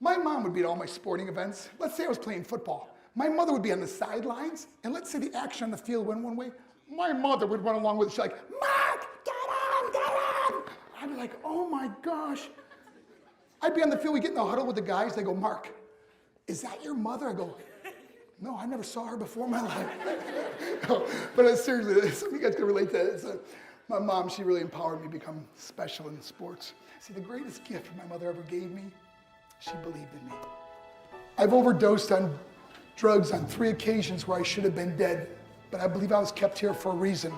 My mom would be at all my sporting events. Let's say I was playing football. My mother would be on the sidelines, and let's say the action on the field went one way. My mother would run along with it. She's like, Mark, get on, get on. I'd be like, oh my gosh. I'd be on the field, we get in the huddle with the guys, they go, Mark, is that your mother? I go, no, I never saw her before in my life. No, but seriously, some of you guys can relate to that. My mom, she really empowered me to become special in sports. See, the greatest gift my mother ever gave me, she believed in me. I've overdosed on drugs on 3 occasions where I should have been dead, but I believe I was kept here for a reason.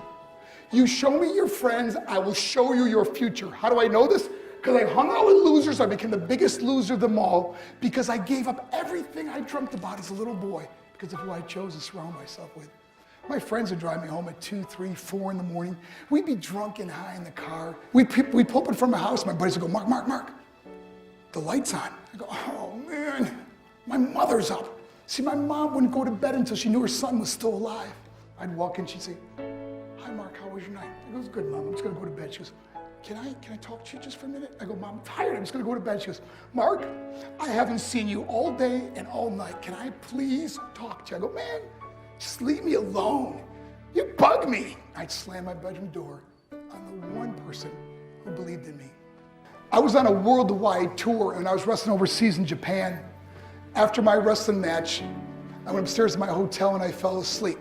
You show me your friends, I will show you your future. How do I know this? Because I hung out with losers, I became the biggest loser of them all, because I gave up everything I dreamt about as a little boy, because of who I chose to surround myself with. My friends would drive me home at 2, 3, 4 in the morning. We'd be drunk and high in the car. We'd pull up in front of my house, my buddies would go, Mark, Mark, Mark, the light's on. I go, oh man, my mother's up. See, my mom wouldn't go to bed until she knew her son was still alive. I'd walk in, she'd say, hi Mark, how was your night? I go, it was good, Mom, I'm just gonna go to bed. She goes, can I talk to you just for a minute? I go, Mom, I'm tired, I'm just gonna go to bed. She goes, Mark, I haven't seen you all day and all night. Can I please talk to you? I go, man, just leave me alone. You bug me. I'd slam my bedroom door on the one person who believed in me. I was on a worldwide tour and I was wrestling overseas in Japan. After my wrestling match, I went upstairs to my hotel and I fell asleep.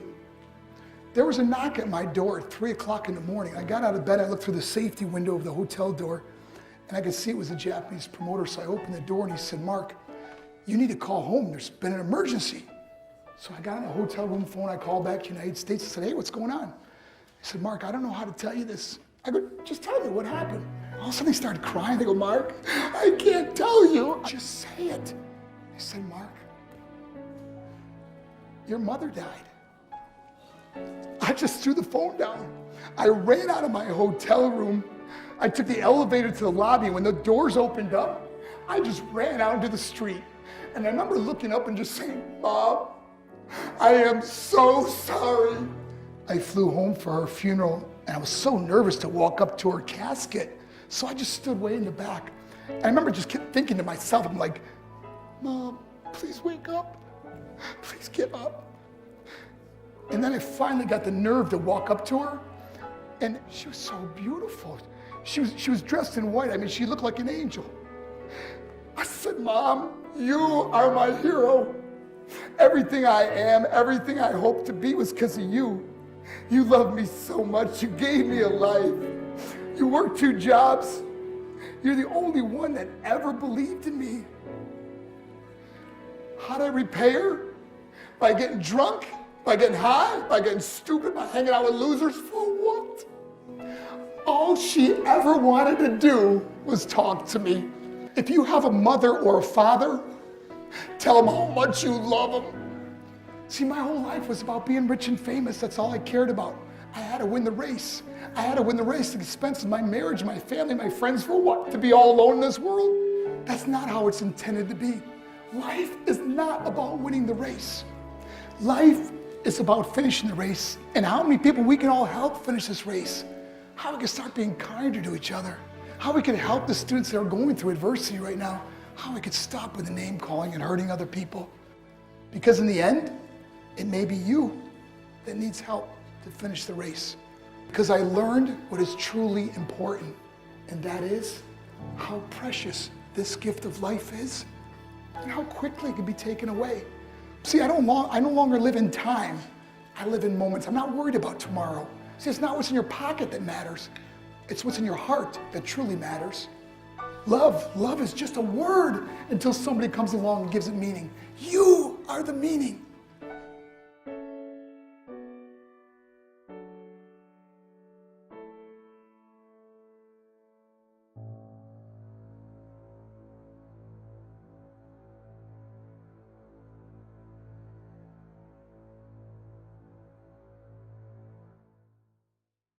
There was a knock at my door at 3 o'clock in the morning. I got out of bed, I looked through the safety window of the hotel door, and I could see it was a Japanese promoter. So I opened the door and he said, Mark, you need to call home. There's been an emergency. So I got on a hotel room phone, I called back to the United States and said, hey, what's going on? He said, Mark, I don't know how to tell you this. I go, just tell me what happened. All of a sudden they started crying. They go, Mark, I can't tell you. Just say it. I said, Mark, your mother died. I just threw the phone down. I ran out of my hotel room. I took the elevator to the lobby. When the doors opened up, I just ran out into the street. And I remember looking up and just saying, Mom, I am so sorry. I flew home for her funeral and I was so nervous to walk up to her casket. So I just stood way in the back. I remember just kept thinking to myself, I'm like, Mom, please wake up. Please get up. And then I finally got the nerve to walk up to her, and she was so beautiful. She was dressed in white. I mean, she looked like an angel. I said, Mom, you are my hero. Everything I am, everything I hope to be was because of you. You loved me so much. You gave me a life. You worked 2 jobs. You're the only one that ever believed in me. How'd I repay her? By getting drunk? By getting high? By getting stupid? By hanging out with losers? For what? All she ever wanted to do was talk to me. If you have a mother or a father, tell them how much you love them. See, my whole life was about being rich and famous. That's all I cared about. I had to win the race. I had to win the race at the expense of my marriage, my family, my friends. For what? To be all alone in this world? That's not how it's intended to be. Life is not about winning the race. Life is about finishing the race, and how many people we can all help finish this race. How we can start being kinder to each other. How we can help the students that are going through adversity right now. How we could stop with the name calling and hurting other people. Because in the end, it may be you that needs help to finish the race. Because I learned what is truly important, and that is how precious this gift of life is, and how quickly it can be taken away. See, I no longer live in time. I live in moments. I'm not worried about tomorrow. See, it's not what's in your pocket that matters. It's what's in your heart that truly matters. Love is just a word until somebody comes along and gives it meaning. You are the meaning.